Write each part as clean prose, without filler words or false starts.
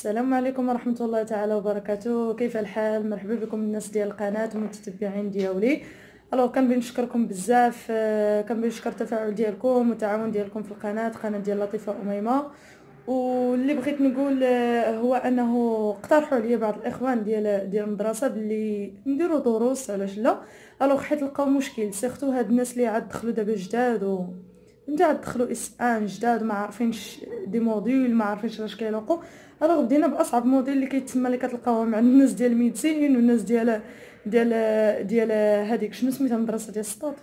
السلام عليكم ورحمة الله تعالى وبركاته. كيف الحال؟ مرحبا بكم الناس ديال القناة والمتتبعين ديالي. كنبغي نشكركم بزاف، كنبغي نشكر التفاعل ديالكم والتعاون ديالكم في القناة ديال لطيفة أميمة. واللي بغيت نقول هو انه اقترحوا عليا بعض الاخوان ديال المدرسه باللي نديروا دروس، علاش لا؟ حيت لقاو مشكل سيرتو هاد الناس اللي عاد دخلوا دابا جداد نتا دخلوا اس ان جداد ما عارفينش دي موديل، ما عارفينش اش كيلوقوا. بدينا باصعب موديل اللي كيتسمى اللي كتلقاوها مع الناس ديال الميديسين والناس ديال هذيك شنو سميتها المدرسه ديال السطوط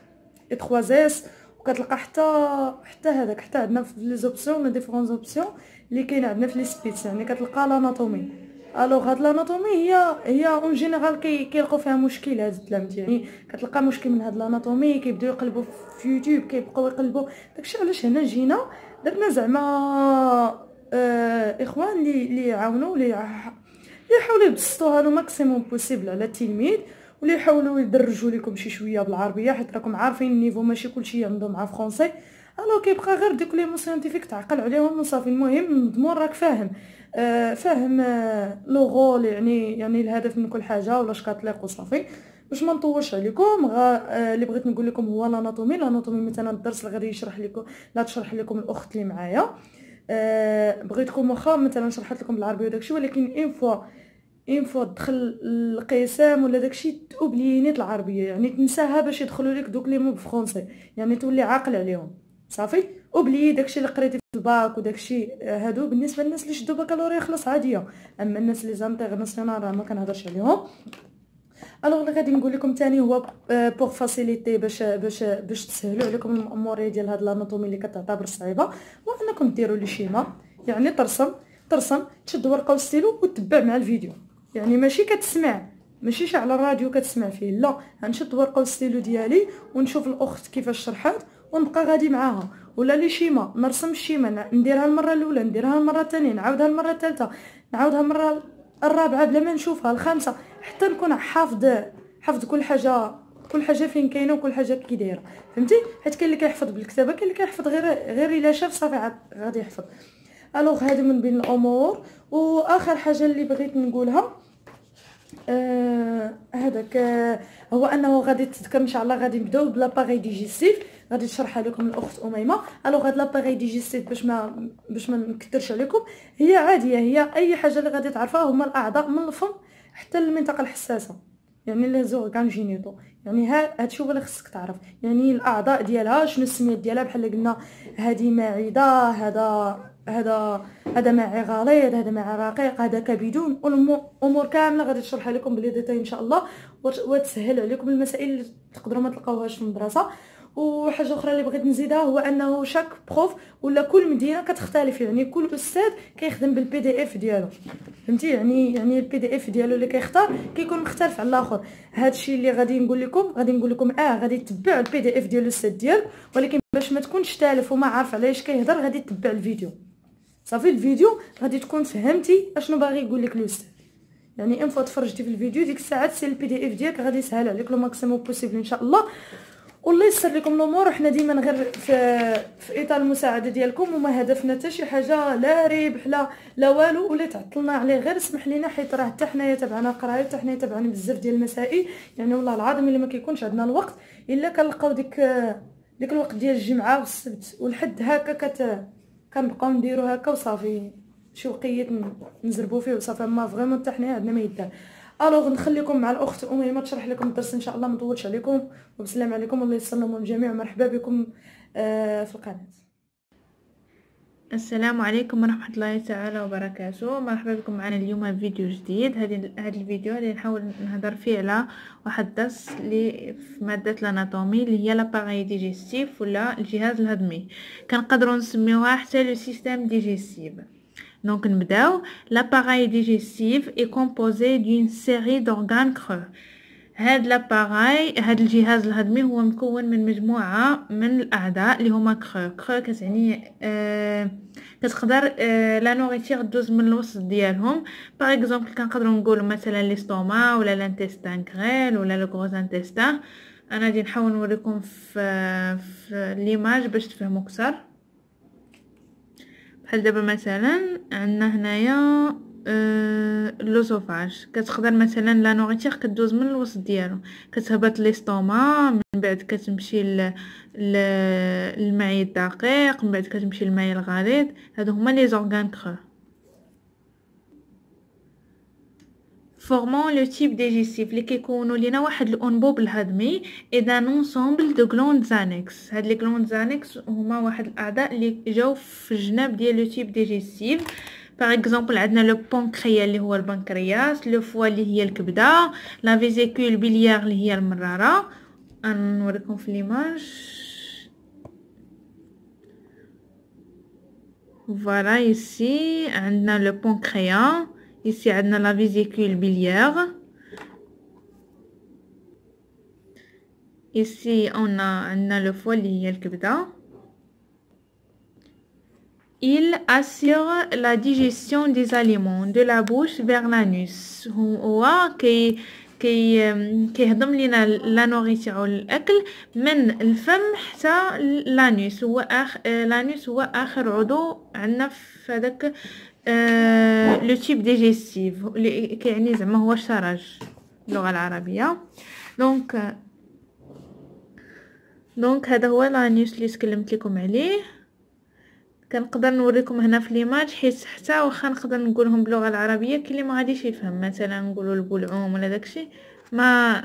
اي 3 اس. وكتلقى حتى هذاك حتى عندنا في لي زوبسيون لي ديفرونس اوبسيون اللي كاين عندنا في لي سبيس، يعني كتلقى لاناتومي. هاد لاناتومي هي اون جينيرال كيلقاو فيها مشكل هاد التلاميذ، يعني كتلقى مشكل من هاد لاناتومي كيبداو يقلبوا في يوتيوب، كيبقاو يقلبوا. داكشي علاش هنا جينا درنا زعما اخوان اللي يعاونوا اللي يحاولوا يبسطوها لو ماكسيموم بوسيبل على التلميذ، واللي يحاولوا يدرجوا لكم شي شويه بالعربيه، حيت راكم عارفين النيفو ماشي كلشي عنده مع فرونسي. كيبقى غير ديك لي مو ساينتيفيك تعقل عليهم وصافي. المهم المضمون راك فاهم، فاهم لو غول، يعني الهدف من كل حاجه ولا اش كتليق وصافي. باش ما نطولش عليكم اللي بغيت نقول لكم هو الاناتومي مثلا الدرس اللي غادي يشرح لكم لا تشرح لكم الاخت اللي معايا. بغيتكم واخا مثلا شرحت لكم بالعربيه وداكشي، ولكن اون فوا دخل القسم ولا داكشي توبلي نيت العربيه، يعني تنساها باش يدخلوا لك دوك لي مو بالفرنسي، يعني تولي عاقل عليهم صافي. اوبلي داكشي اللي قريتي في الباك وداكشي هادو بالنسبه للناس اللي شدوا بكالوريا خلاص عاديه، اما الناس اللي زانتيغناسيونال راه ما كنهضرش عليهم. اللي غادي نقول لكم تاني هو بوغ فاسيليتي باش تسهلوا عليكم الامور ديال هاد لاناتومي اللي كتعتبر صعيبه، وانكم ديروا لي شيما، يعني ترسم تشد ورقه وستيلو وتتبع مع الفيديو. يعني ماشي كتسمع، ماشي على الراديو كتسمع فيه، لا، غنشد ورقه وستيلو ديالي ونشوف الاخت كيفاش شرحات ونبقى غادي معاها. ولا لي شيما نرسم الشيما، نديرها المره الاولى، نديرها المره الثانيه، نعاودها المره الثالثه، نعاودها المره الرابعه بلا ما نشوفها الخامسه، حتى نكون حافظ كل حاجه فين كاينه وكل حاجه كي دايره، فهمتي؟ حيت كاين اللي كيحفظ بالكتابه، كاين اللي كيحفظ غير الا شاف صافي غادي يحفظ. هذه من بين الامور. واخر حاجه اللي بغيت نقولها هذاك هو انه غادي تذكر ان شاء الله غادي نبداو بلاباغي ديجيستيف، غادي تشرحها لكم الاخت اميمه. هاد لاباغي ديجيستيف باش ما نكثرش عليكم، هي عاديه، هي اي حاجه اللي غادي تعرفها هما الاعضاء من الفم حتى المنطقه الحساسه، يعني لي زورغان جينيتو. يعني هادشي هو اللي خصك تعرف، يعني الاعضاء ديالها شنو السميات ديالها، بحال قلنا هذه معده، هذا معي غليظ، هذا معي رقيق، هذا كبدون، والامور كامله غادي تشرحها لكم بلي ديتاي ان شاء الله، وتسهل عليكم المسائل اللي تقدروا ما تلقاوهاش في المدرسه. وحاجه اخرى اللي بغيت نزيدها هو انه شاك بروف ولا كل مدينه كتختلف، يعني كل استاذ كيخدم بالبي دي اف ديالو، فهمتي؟ يعني البي دي اف ديالو اللي كيختار كيكون مختلف على الاخر. هادشي اللي غادي نقول لكم غادي تتبعوا البي دي اف ديال الاستاذ ديالك، ولكن باش ما تكونش تالف وما عارف علاش كيهضر غادي تتبع الفيديو صافي. الفيديو غادي تكون فهمتي اشنو باغي يقول لك الاستاذ، يعني فوا تفرجتي في الفيديو ديك الساعات سي البي دي اف ديالك غادي يسهل عليك لو ماكسيموم بوسيبل ان شاء الله، والله يسر لكم الامور. وحنا ديما غير في اطار المساعده ديالكم، وما هدفنا حتى شي حاجه لا ربح لا والو ولا تعطلنا عليه، غير اسمح لينا حيت راه حتى حنايا تبعنا قرايه، حتى حنايا تبعنا بزاف ديال المسائل، يعني والله العظيم الا ما كيكونش عندنا الوقت الا كنلقاو ديك الوقت ديال الجمعه والسبت والحد هكا كنبقاو نديرو هكا وصافي، شي وقيت نزربو فيه وصافي. ما فريمون حتى حنايا عندنا ما يدار. نخليكم مع الاخت اميمه تشرح لكم الدرس ان شاء الله، ما نطولش عليكم، وبسلام عليكم، والله يسر لكم الجميع، ومرحبا بكم في القناه. السلام عليكم ورحمة الله تعالى وبركاته. مرحبا بكم معنا اليوم فيديو جديد. هذا الفيديو اللي نحاول نهضر فيه على واحد الدرس اللي في مادة الاناتومي اللي هي لاباغي ديجيستيف ولا الجهاز الهضمي، كنقدروا نسميوها حتى لو سيستيم ديجيستيف. دونك نبداو. لاباغي ديجيستيف اي كومبوزي دون سيري دورغان كرو. هاد الجهاز الهضمي هو مكون من مجموعه من الاعضاء اللي هما كرو كتعني كتقدر لا نوريتير دوز من الوسط ديالهم. باغ اكزومبل كنقدروا نقولوا مثلا لي ستوما ولا لانتستان غريل ولا لو غروز انتستان. انا غادي نحاول نوريكم في ليماج باش تفهموا اكثر. بحال دابا مثلا عندنا هنايا لوزوفاج. كتقدر مثلا لا نوريتير كدوز من الوسط ديالو، كتهبط ليستوما، من بعد كتمشي للمعي الدقيق، من بعد كتمشي للمعي الغليظ. هادو هما لي زورغان كرو. formant le type digestif اللي كيكونوا لينا واحد الانبوب الهضمي et d'un ensemble de glandes annexes. هاد لي glandes annexes هما واحد الاعضاء اللي جاو في الجناب ديال لو تيب ديجيستيف. باغ اكزومبل عندنا لو بانكرياس اللي هو البنكرياس، لو فوا اللي هي الكبده، لا فيزيكول بيليار اللي هي المراره. نوريكم في ليماج. فوالا ici عندنا لو بانكرياس، ici عندنا la vésicule biliaire, ici on a عندنا le foie اللي هي الكبدة. Il assure la digestion des aliments de la bouche vers l'anus. هو كيهضم لينا لا نوريتير الاكل من الفم حتى لانوس. هو لانوس هو اخر عضو عندنا في هذاك لو تيب ديجيستيف، كيعني زعما هو الشرج باللغه العربيه. دونك هذا هو لانوس اللي تكلمت لكم عليه. كنقدر نوريكم هنا في ليماج، حيت حتى واخا نقدر نقولهم باللغه العربيه كاين اللي ما غاديش يفهم. مثلا نقولوا البلعوم ولا داكشي ما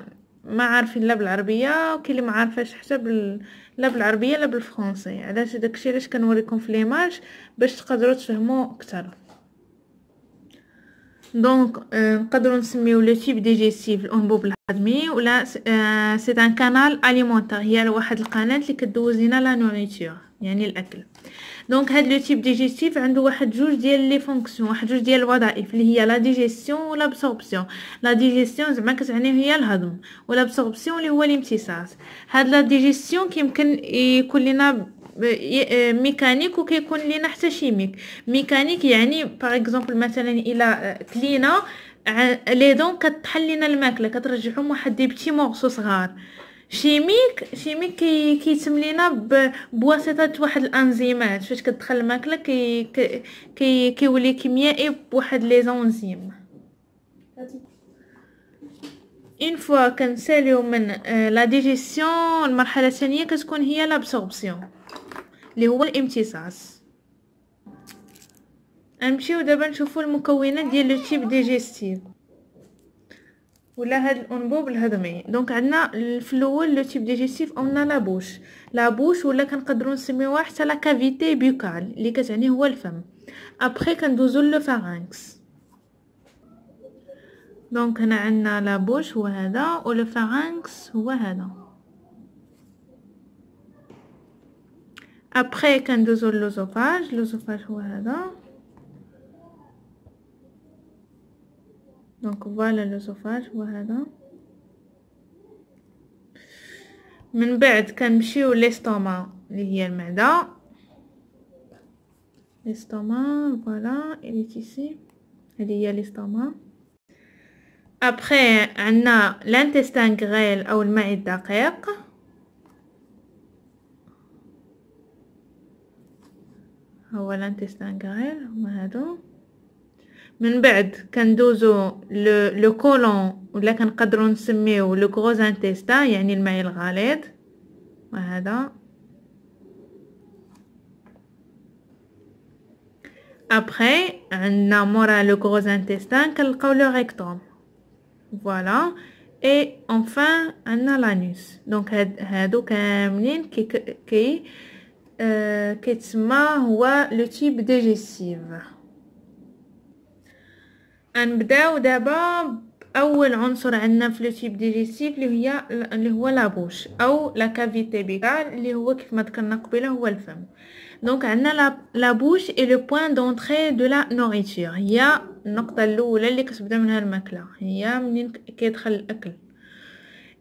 عارفين لا بالعربيه، وكاين اللي ما عارفاش حتى لا بالعربيه لا بالفرنسي. علاش داكشي علاش كنوريكم في ليماج باش تقدروا تفهموا اكثر. دونك نقدروا نسميو لو تيب ديجيستيف الانبوب الهضمي، ولا سي ان كانال اليمونتير، هي واحد القناه اللي كدوز لينا لا نوريتور يعني الاكل. دونك هاد لو تيب ديجيستيف عنده واحد جوج ديال لي فونكسيون، واحد جوج ديال الوظائف اللي هي لا ديجيستيون ولا ابسوربسيون. لا ديجيستيون زعما كتعني هي الهضم، ولا ابسوربسيون اللي هو الامتصاص. هاد لا ديجيستيون كيمكن يكون لنا ميكانيك وكيكون لينا حتى شيميك. ميكانيك يعني باغ اكزومبل مثلا الا كلينا لي دون كتحل لنا الماكله، كترجعهم واحد دي بتي مورسو صغار. شيميك كيتم لينا بواسطه واحد الانزيمات، فاش كتدخل الماكله كيولي كيميائي بواحد لي زونزيم. اون فوا كنساليو من لا ديجيستيون، المرحله الثانيه كتكون هي لابسوربسيون اللي هو الامتصاص. نمشيو دابا نشوفوا المكونات ديال لو تيب ديجيستيف ولا هاد الانبوب الهضمي. دونك عندنا في الاول لو تيب ديجيستيف قلنا لا بوش ولا كنقدروا نسميوها حتى لا كافيتي بوكال اللي كتعني هو الفم. ابري كندوزو لو فارنكس. دونك هنا عندنا لا بوش هو هذا، ولو فارنكس هو هذا. ابري كندوزو لوزوفاج هو هذا. دونك فوالا لوزوفاج هو هذا. من بعد كنمشيو ليستوما اللي هي المعده. ليستوما فوالا اليتيسي، هذه هي ليستوما. ابري عندنا لانتستان غريل او المعي الدقيق. هو لانتستان غريل هما هادو. من بعد كندوزو لو كولون ولا كنقدروا نسميو لو غروز انتستان يعني المعي الغليظ وهذا. ابري عندنا مورا لو غروز انتستان كنلقاو لو ريكتوم فوالا. اي انفان عندنا لانوس. دونك هادو كاملين كيتسمى هو لو تيب ديجيستيف. نبداو دابا باول عنصر عندنا في لو تيب ديجيستيف اللي هو لا بوش او لا كافيتي بيكال اللي هو كيف ما ذكرنا قبيله هو الفم. دونك عندنا لا بوش اي لو بوين دونطري دو لا نوريتور، هي النقطه الاولى اللي كتبدا منها الماكله، هي منين كيدخل الاكل.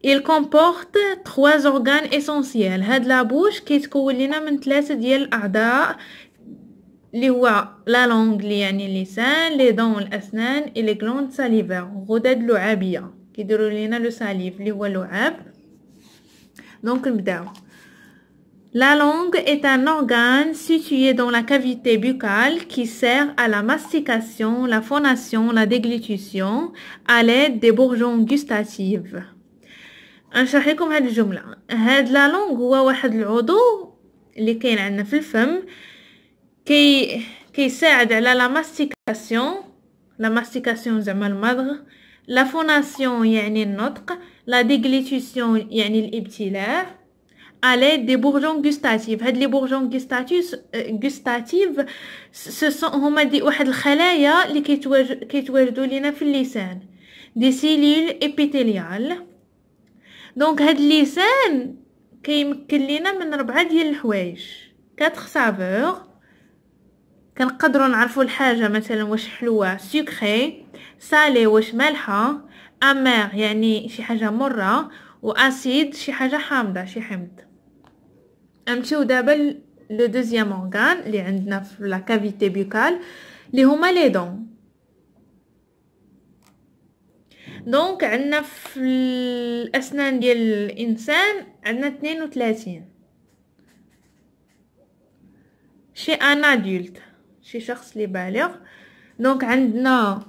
il comporte 3 organes essentiels. هاد لا بوش كيتكون لنا من 3 ديال الاعضاء اللي هو لا لونغ اللي يعني اللسان، لي دون الاسنان، اي لي غلوند ساليفير غدد لعابيه كيديروا لنا لو ساليف اللي هو اللعاب. دونك نبداو. La langue est un organe situé dans la cavité buccale qui sert à la mastication, la phonation, la déglutition à l'aide des bourgeons gustatifs. نشرح لكم هاد الجملة. هاد لا لونغ هو واحد العضو اللي كاين عندنا في الفم كيساعد على لا ماستيكاسيون زعما المضغ، لا فوناسيون يعني النطق، لا ديغليتيسيون يعني الابتلاع à l'aide des bourgeons gustatifs. هاد لي bourgeons gustatifs هما واحد الخلايا اللي كيتواجدوا لينا في اللسان، دي سيلول ابيثيليال. دونك هاد اللسان كيمكن لينا من 4 ديال الحوايج، 4 سافور. كنقدروا نعرفوا الحاجه مثلا واش حلوه سكري، سالي واش مالحه، امير يعني شي حاجه مره، واسيد شي حاجه حامضه شي حمض. نمشيو دابا لو دوزيام اورغان اللي عندنا في لا كافيتي بوكال اللي هما لي دون. دونك عندنا في الاسنان ديال الانسان عندنا 32 شي ان ادولت، شي شخص اللي بالغ. دونك عندنا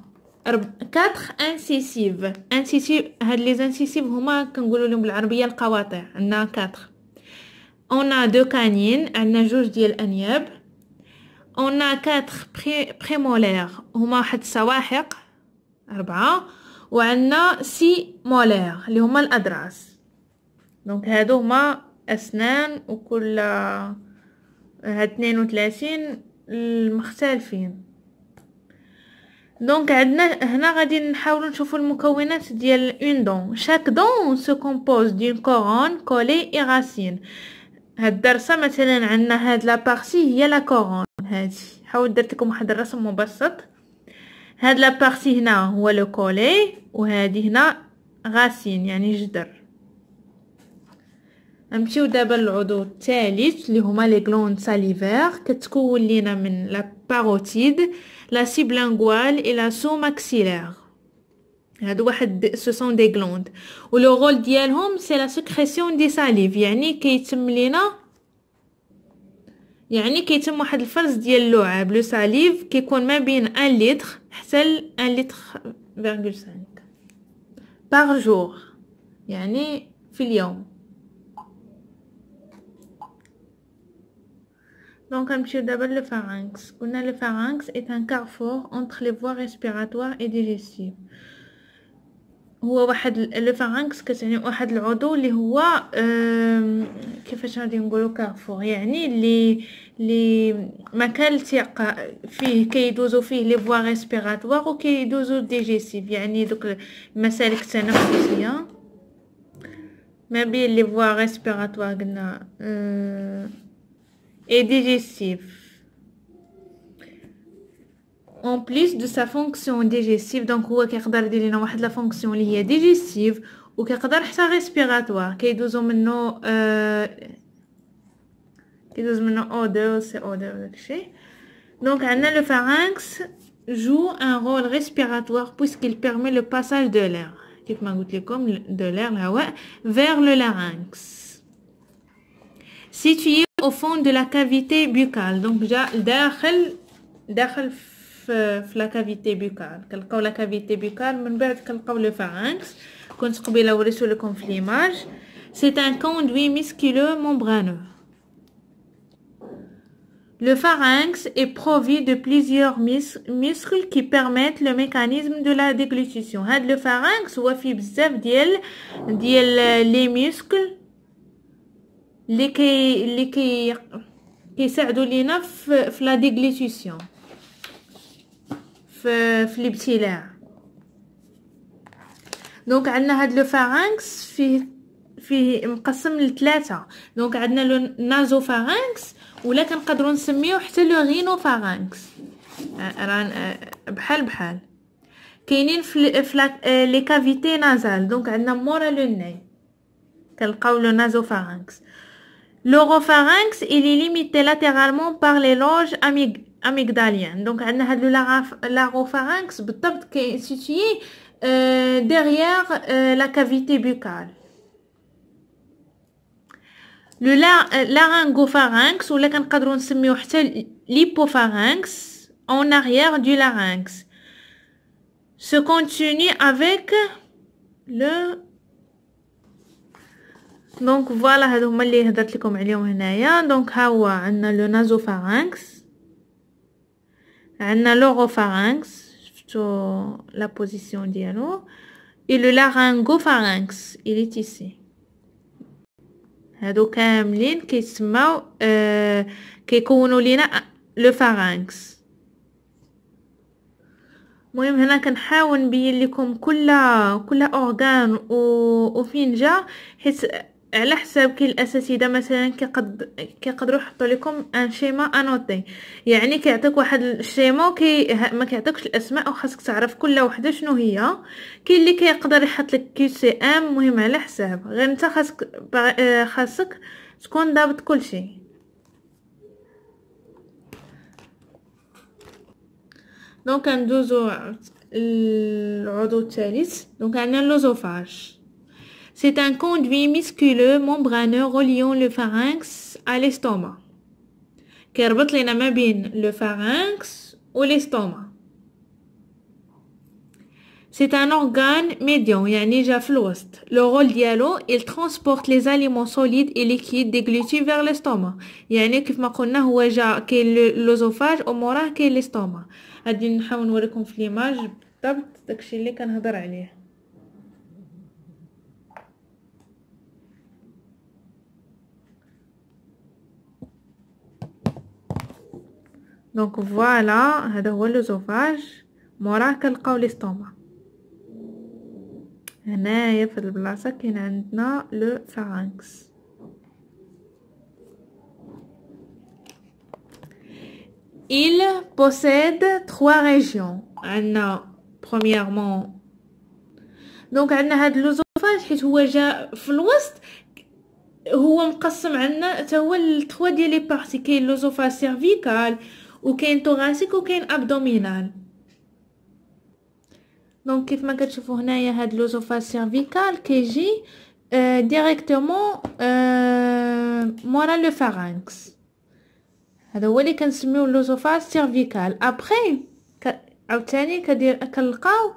4 انسيسيف. هاد لي انسيسيف هما كنقولوا لهم بالعربيه القواطع. عندنا 4. on a 2 canines، عندنا 2 ديال الانياب. on a 4 prémolaires هما واحد السواحق 4، وعندنا 6 مولير اللي هما الاضراس. دونك هادو هما اسنان، وكل هاد 32 المختلفين. دونك عندنا هنا غادي نحاولوا نشوفوا المكونات ديال اون دون. chaque dent se compose d'une couronne collée et racine. هاد الدرسه مثلا عندنا هاد لا بارتي هي لا كورون. هادي حاول درت لكم واحد الرسم مبسط. هاد لا بارتي هنا هو لو كولي، وهادي هنا غاسين يعني جدر. نمشيو دابا للعضو الثالث اللي هما لي غلوند ساليفير. كتكون لينا من لا باروتيد، لا سيبلانغوال اي لا سو ماكسيلير. هادو واحد سو سون دي غلوند، ولو رول ديالهم سي لا سكريسيون دي ساليف، يعني كيتم واحد الفرز ديال اللعاب. لو ساليف كيكون ما بين 1 لتر حتى 1 لتر فيرغول 5 بار جور، يعني في اليوم. دونك نمشيو دابا لو pharynx. قلنا لو pharynx est un carrefour entre les voies respiratoires et digestives. هو واحد لو pharynx كتعني واحد العضو اللي هو كيفاش غادي نقولوا كارفور، يعني اللي مكان التقاء فيه كيدوزو فيه لي فوا ريسبيراتوار وكيدوزو ديجيستيف، يعني دوك المسالك التنفسيه ما بين لي فوا ريسبيراتوار قلنا et digestif. En plus de sa fonction digestive، donc هو كيقدر يدير لنا واحد لا فونكسيون اللي هي digestive، وكيقدر حتى respiratoire. كيدوز منه O2 CO2 داكشي. donc عندنا le pharynx joue un rôle respiratoire puisqu'il permet le passage de l'air، كيف ما قلت لكم de l'air الهواء vers le larynx situé au fond de la cavité buccale. donc جا داخل في la cavité buccale. كنلقاو la cavité buccale من بعد كنلقاو le pharynx. كنت قبيله وريتو لكم في ليماج. c'est un conduit musculeux membraneux. Le pharynx est pourvu de plusieurs muscles qui permettent le mécanisme de la déglutition. هاد le pharynx هو فيه بزاف ديال les muscles اللي كيساعدوا لينا في لا ديغليتيسيون، في الابتلاع. دونك عندنا هاد لو فارنكس فيه مقسم ل3. دونك عندنا لو نازو فارنكس، ولا كنقدروا نسميوه حتى لو غينو فارنكس، بحال كاينين في لي كافيتي نازال. دونك عندنا مورا لو ني كنلقاو لو نازو فارنكس. L'oropharynx, il est limité latéralement par les loges amygdaliennes. Donc, on a l'oropharynx qui est situé derrière la cavité buccale. لو لارyngoپharynx ولا كنقدروا نسميو حتى l'hypopharynx en arrière du larynx se continue avec le. دونك فوالا هادو هما اللي هضرت لكم عليهم هنايا. دونك ها هو عندنا لو نازوفارynx، عندنا l'oropharynx، شفتوا لا بوزيسيون ديالو، et le laryngopharynx il est ici. هادو كاملين كيتسماو كيكونوا لينا لو فارynx. المهم هنا كنحاول نبين لكم كل اورغان وفين جا، حيت على حساب كاين الاساتذه مثلا كيقدروا يحطوا لكم ان شيما انوتي، يعني كيعطيك واحد الشيما ما كيعطيكش الاسماء وخاصك تعرف كل وحده شنو هي. كاين اللي كيقدر يحط لك كي سي ام، مهم على حساب غير انت خاصك تكون ضابط كل شيء. دونك ندوزو العضو الثالث. دونك عندنا l'œsophage. C'est un conduit musculeux membraneux reliant le pharynx à l'estomac. كيربط لينا ما بين le pharynx و l'estomac. C'est un organe médian، يعني جا في الوسط. Le rôle ديالو il transporte les aliments solides et liquides déglutis vers l'estomac. يعني كيف ما قلنا هو جا كاين l'œsophage وموراه كاين l'estomac. غادي نحاول نوريكم في ليماج بالضبط داكشي اللي كنهضر عليه. دونك فوالا هذا هو l'œsophage، موراه كنلقاو l'estomac. هنايا في البلاصه كاين عندنا لو فارynx. Il possède 3 régions. عندنا premièrement دونك عندنا هاد l'œsophage حيت هو جا في الوسط، هو مقسم عندنا حتى هو ل 3 ديال لي بارتي. كاين l'œsophage cervical وكاين thoracique وكاين abdominal. دونك كيف ما كتشوفوا هنايا هاد l'œsophage cervical كيجي ديريكتومون مورا لو فارynx. هذا هو اللي كنسميوه l'œsophage cervical. ابري عاوتاني كنلقاو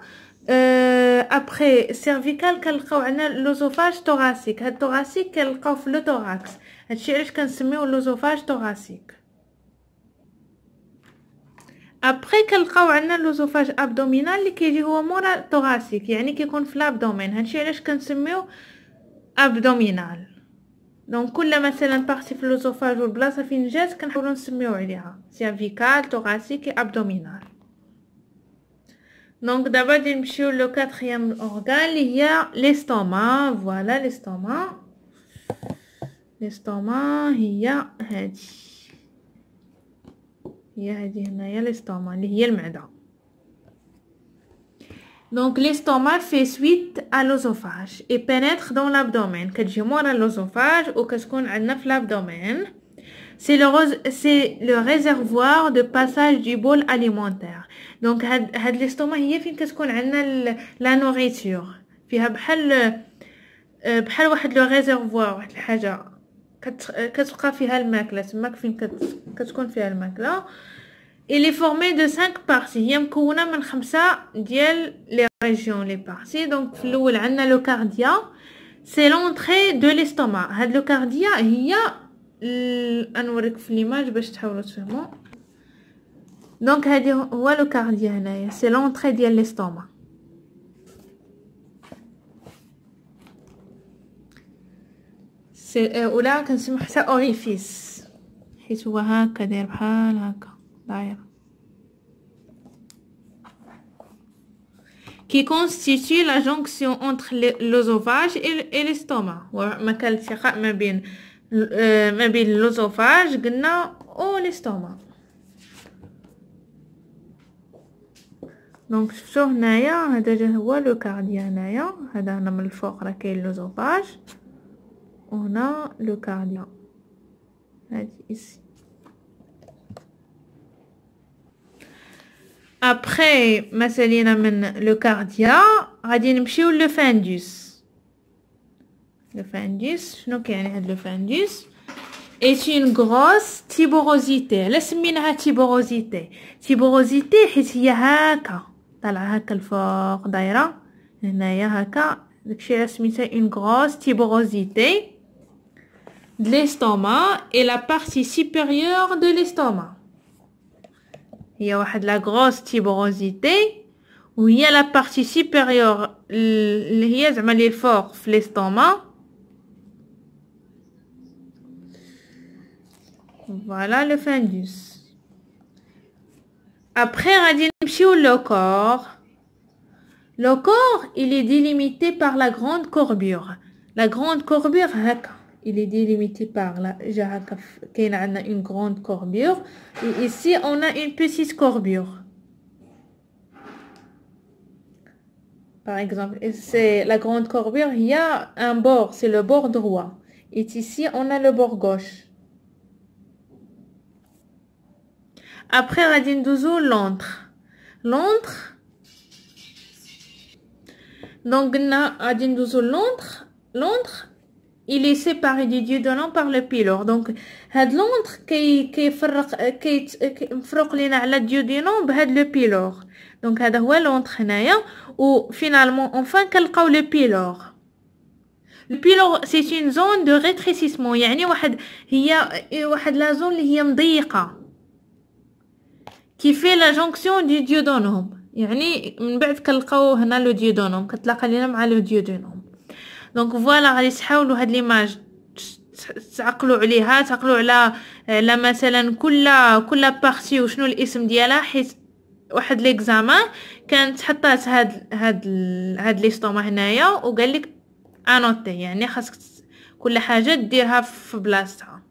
ابري cervical كنلقاو عندنا l'œsophage thoracique. هاد thoracique كنلقاو في لو thorax، هادشي علاش كنسميوه l'œsophage thoracique. ابري كنلقاو عندنا l'œsophage abdominal اللي كيجي هو مورا thoracique، يعني كيكون في الابدومين، هادشي علاش كنسميوه abdominal. دونك كل مثلا بارتي في l'œsophage والبلاصه فين جات كنحاولوا نسميو عليها cervical thoracique et abdominal. دونك دابا غادي نمشيو لو 4e organe اللي هي l'estomac. فوالا l'estomac هي هادي هنايا l'estomac اللي هي المعده. Donc l'estomac fait suite à l'œsophage et pénètre dans l'abdomen. كتجي مورا l'œsophage وكتكون عندنا في l'abdomen. C'est le réservoir de passage du bol alimentaire. Donc هاد l'estomac هي فين كتكون عندنا la nourriture، فيها بحال واحد لو ريزيرفوار، واحد الحاجه كتبقى فيها الماكله، تماك فين كتكون فيها الماكله. Il est formé de 5 parties، هي مكونه من 5 ديال لي ريجيون لي بارتي. دونك في الاول عندنا لو كارديا، سي لونطري دو ليستوما. هاد لو كارديا هي نوريك في ليماج باش تحاولوا تفهموا. دونك هادي هو لو كارديا هنايا، سي لونطري ديال ليستوما. سي ولا كنسميو حتى اوريفيس حيت هو هكا داير بحال هكا داير، qui constitue la jonction entre l'œsophage et l'estomac. ومكان الالتقاء ما بين l'œsophage قلنا و l'estomac. دونك شفتوا هنايا هذا جا هو لو كارديا. هنايا هذا هنا من الفوق راه كاين l'œsophage وهنا لو كارديا هادي ici. Après مثلينا من لو كارديا غادي نمشيو لو فاندوس. Le phalangus شنو كيعني هاد le phalangus est une grosse tuberosité. علاش سميناها tuberosité؟ tuberosité حيت هي هاكا طالعه هاكا الفوق دايره هنايا هاكا، داكشي علاش سميتها une grosse tuberosité de l'estomac et la partie supérieure de l'estomac. هي واحد la grosse tuberosité وهي la partie supérieure اللي هي زعما لي الفوق في l'estomac. Voilà le phalangus. Après غادي نمشيو le corps. Le corps il est délimité par la grande courbure. La grande courbure هكا il est délimité par la جا هكا كاين عندنا une grande courbure et ici on a une petite courbure. Par exemple, c'est la grande courbure, il y a un bord, c'est le bord droit. Et ici on a le bord gauche. Après غادي ندوزو l'antre. L'antre donc غادي ندوزو l'antre. L'antre il est séparé du duodénum par le pylore. Donc هاد l'antre مفروق لينا على الديودينوم بهاد لو بيلور. دونك هذا هو l'antre هنايا و finalement enfin كنلقاو لو بيلور. Le pylore c'est une zone de rétrécissement يعني واحد لا زون اللي هي مضيقه qui fait la jonction du duodénum. يعني من بعد كنلقاو هنا لو duodénum كتلاقى لينا مع لو duodénum. دونك فوالا غادي تحاولوا هاد ليماج تعقلوا عليها، تعقلوا على مثلا كل بارتي وشنو الاسم ديالها، حيت واحد ليكزامان كانت حطات هاد ليستوما هنايا وقال لك انوتي، يعني خاصك كل حاجه ديرها في بلاصتها.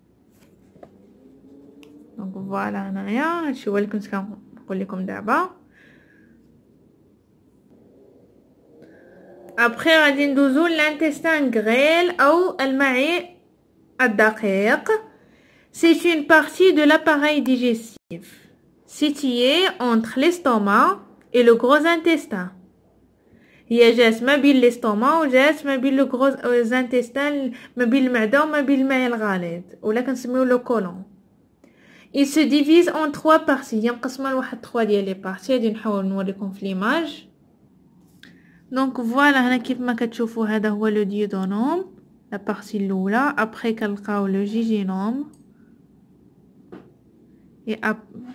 دونك فوالا هنايا هادشي هو اللي كنت كنقول لكم دابا. après غادي ندوزو l'intestin grêle او المعي الدقيق. c'est une partie de l'appareil digestif située entre l'estomac et le gros intestin. هي جات ما بين l'estomac وجات ما بين le gros intestin، ما بين المعدة وما بين المعي الغليظ ولا كنسميو le colon. il se divise en 3 parties. هي مقسمه لواحد 3 ديال لي بارتي، غادي نحاول نوريكم في ليماج. دونك فوالا هنا كيف ما كتشوفوا هذا هو لو ديودونوم لا بارتي الاولى. ابري كنلقاو لو جيجينوم اي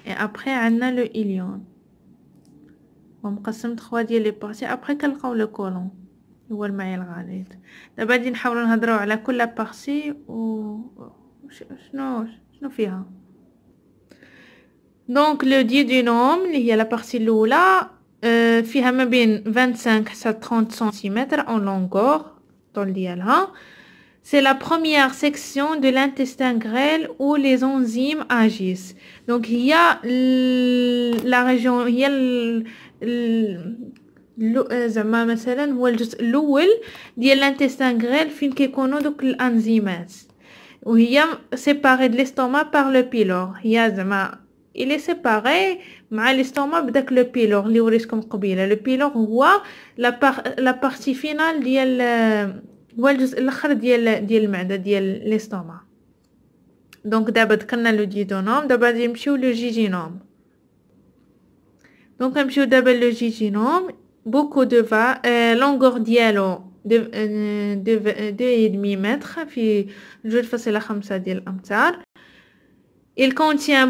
ابري عندنا لو إليون ومقسم 3 ديال لي بارتي. ابري كنلقاو لو كولون هو المعي الغليظ. دابا غادي نحاولوا نهضروا على كل بارتي و شنو فيها. دونك لو ديودونوم اللي هي لا بارتي الاولى فيها ما بين 25 حتى 30 سنتيمتر en longueur طول ديالها. c'est la première section de l'intestin grêle où les enzymes agissent. donc هي la région هي زعما مثلا هو الجزء الاول ديال l'intestin grêle فين كيكونوا دوك الانزيمات، وهي séparée de l'estomac par le pylore. هي زعما il est séparé مع l'estomac بداك لو بيلور اللي وريتكم قبيله. لو بيلور هو لا بارتي فينال ديال هو الجزء الاخر ديال المعده ديال ليستوما. دونك دابا ذكرنا لو ديودونوم، دابا غادي نمشيو لو جيجينوم. دونك نمشيو دابا لو جيجينوم. بوكو دو لونغور ديالو 2.5 متر في 2.5 ديال الامتار. il contient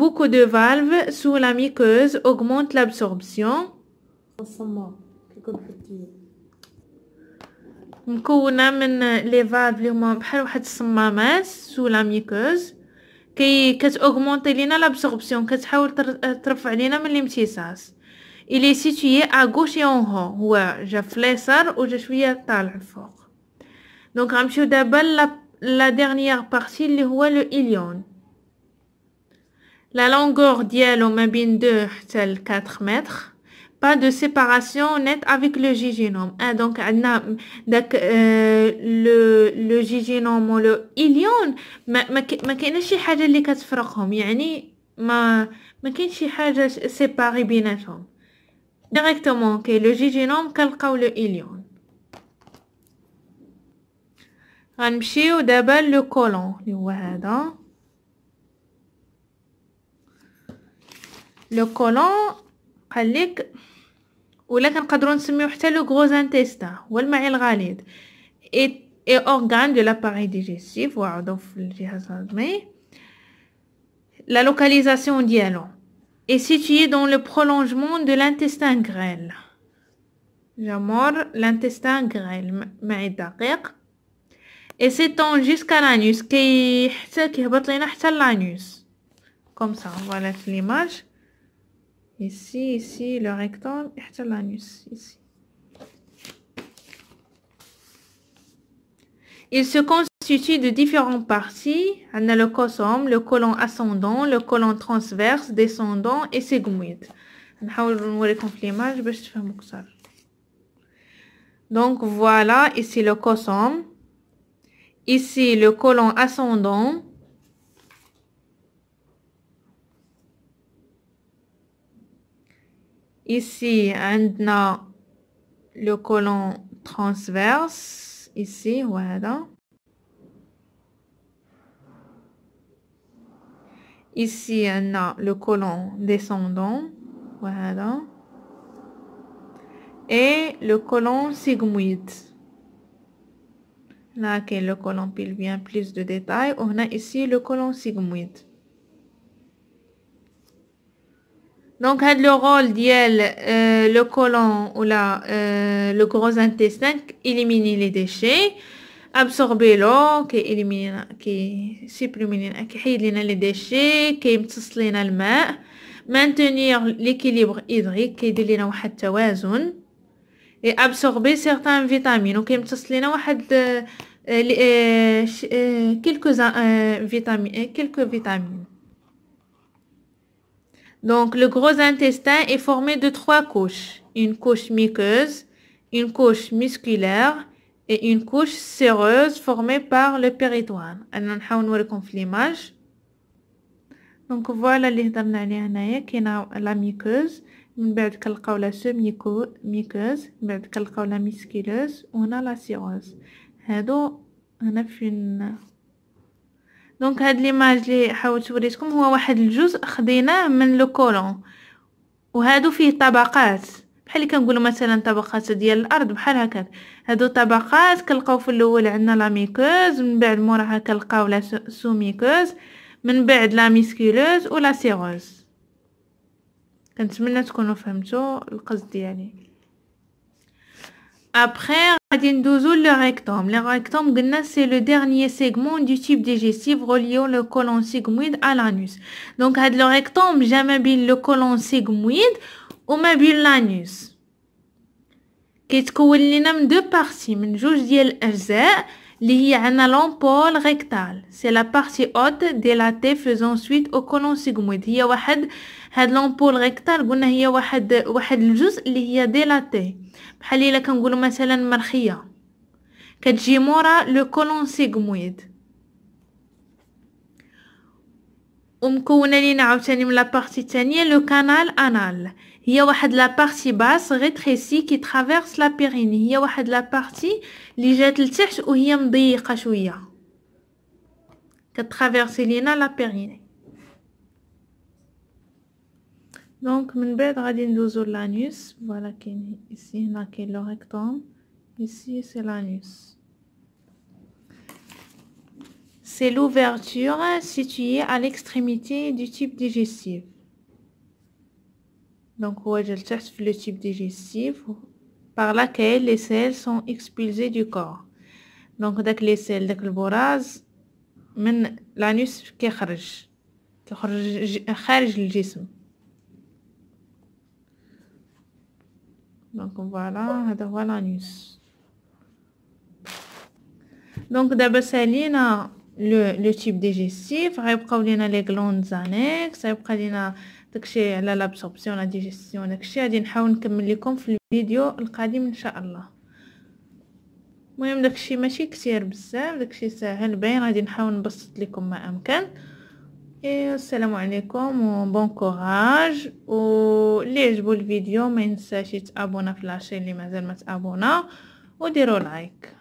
beaucoup de valves sous la muqueuse, augmente l'absorption. مكونه من لي فالف اللي هما بحال واحد الصمامات سو لا ميكوز كتاوغمونطي لينا لابسوربسيون، كتحاول ترفع لينا من الامتصاص. il est situé à gauche et en haut، هو جا في اليسار وجا شويه طالع الفوق. دونك غنمشيو دابا لا ديرنيير بارتي اللي هو لو إليون. la longueur dialo ma bin 2 حتى ل 4 mètres. pas de séparation nette avec le jejunum. donc عندنا داك le jejunum و le ilion ما كايناش شي حاجه اللي كتفرقهم، يعني ما كاينش شي حاجه سيباري بيناتهم ديريكتومون. كاين le jejunum كنلقاو le ilion. غنمشيو دابا لو كولون اللي هو هذا. لو كولون قالك ولا كنقدروا نسميو حتى لو غروز انتستان هو المعي الغليظ اي اورغان دو لاباري ديجيستيف وعضو في الجهاز الهضمي. لا لوكاليزاسيون ديالو est situé dans le prolongement de l'intestin grêle. J'amore l'intestin grêle معي الدقيق et s'étend jusqu'à l'anus كي حتى كيهبط لينا حتى l'anus comme ça. Voilà l'image ici le rectum et حتى l'anus ici. Il se constitue de différentes parties. On a le cosome, le côlon ascendant, le côlon transverse, descendant et sigmoïde. نحاول نوريكم في l'image باش تفهموا أكثر. Donc voilà, ici le cosome, ici le côlon ascendant, ici on a le côlon transverse. Ici, voilà. Ici, on a le côlon descendant, voilà. Et le côlon sigmoïde. Là, que le côlon pelvien, plus de détails. On a ici le côlon sigmoïde. Donc, le rôle ديال le côlon ou le gros intestin, éliminer les déchets, absorber l'eau, qui supprimer, qui حيد لنا les déchets, qui يمتص لنا الماء, maintenir l'équilibre hydrique, qui يدير لنا واحد التوازن, et absorber certaines vitamines, وكي يمتص لنا واحد quelques vitamines. Donc, le gros intestin est formé de 3 couches. Une couche muqueuse, une couche musculaire et une couche séreuse formée par le péritoine. أنا نحاول نوريكم في l'image. Donc, voilà اللي هضرنا عليه هنايا. كاينه la muqueuse, من بعد كنلقاو la semi-muqueuse, من بعد كنلقاو la musculeuse وهنا la séreuse. هادو هنا فين. دونك هاد ليماج لي حاولت وريتكم هو واحد الجزء خديناه من لو كولون وهادو فيه طبقات بحال اللي كنقولوا مثلا طبقات ديال الارض بحال هكا. هادو طبقات كنلقاو في الاول عندنا لا ميكوز من بعد موراها كنلقاو لا سوميكوز من بعد لا ميسكولوز ولا سيروز. كنتمنى تكونوا فهمتوا القصد ديالي. Après, le rectum. Le rectum, c'est le dernier segment du tube digestif reliant le côlon sigmoïde à l'anus. Donc, le rectum, jamais le côlon sigmoïde ou l'anus. Qui est deux parties, من جوج ديال الأجزاء اللي هي عنا l'ampoule rectale. C'est la partie haute dilatée faisant suite au côlon sigmoïde. هي واحد هاد l'ampoule rectale قلنا هي واحد الجزء اللي هي dilatée. بحال الا كنقولوا مثلا مرخيه كتجي مورا لو كولون سيغمويد ومكونه لينا عاوتاني من لا بارتي الثانيه لو كانال انال. هي واحد لا بارتي باس ريتريسي كي ترافيرس لا بيريني. هي واحد لا بارتي اللي جات لتحت وهي مضيقه شويه كترافيرسي لينا لا بيريني. Donc, من بعد غادي ندوزو l'anus. Voilà كاين ici هنا كاين le rectum. Ici c'est l'anus. C'est l'ouverture située à l'extrémité du tube digestif. Donc هو جا لتحت في le tube digestif par laquelle les selles sont expulsées du corps. Donc داك les selles داك البراز من l'anus كيخرج خارج الجسم. Donc voilà, هذا هو l'anus. Donc دابا سالينا لو تيب ديجيستيف غيبقاو لينا لي غلوندز انيكس غيبقى لينا داكشي على لابسوربسيون لا ديجيستيون داكشي غادي نحاول نكمل لكم في الفيديو القادم ان شاء الله. المهم داكشي ماشي كثير بزاف داكشي ساهل باين غادي نحاول نبسط لكم ما امكن. السلام عليكم وبون كوراج واللي عجبو الفيديو ما ينساش يتابونا في لاشين اللي مازال ما تابونا وديروا لايك.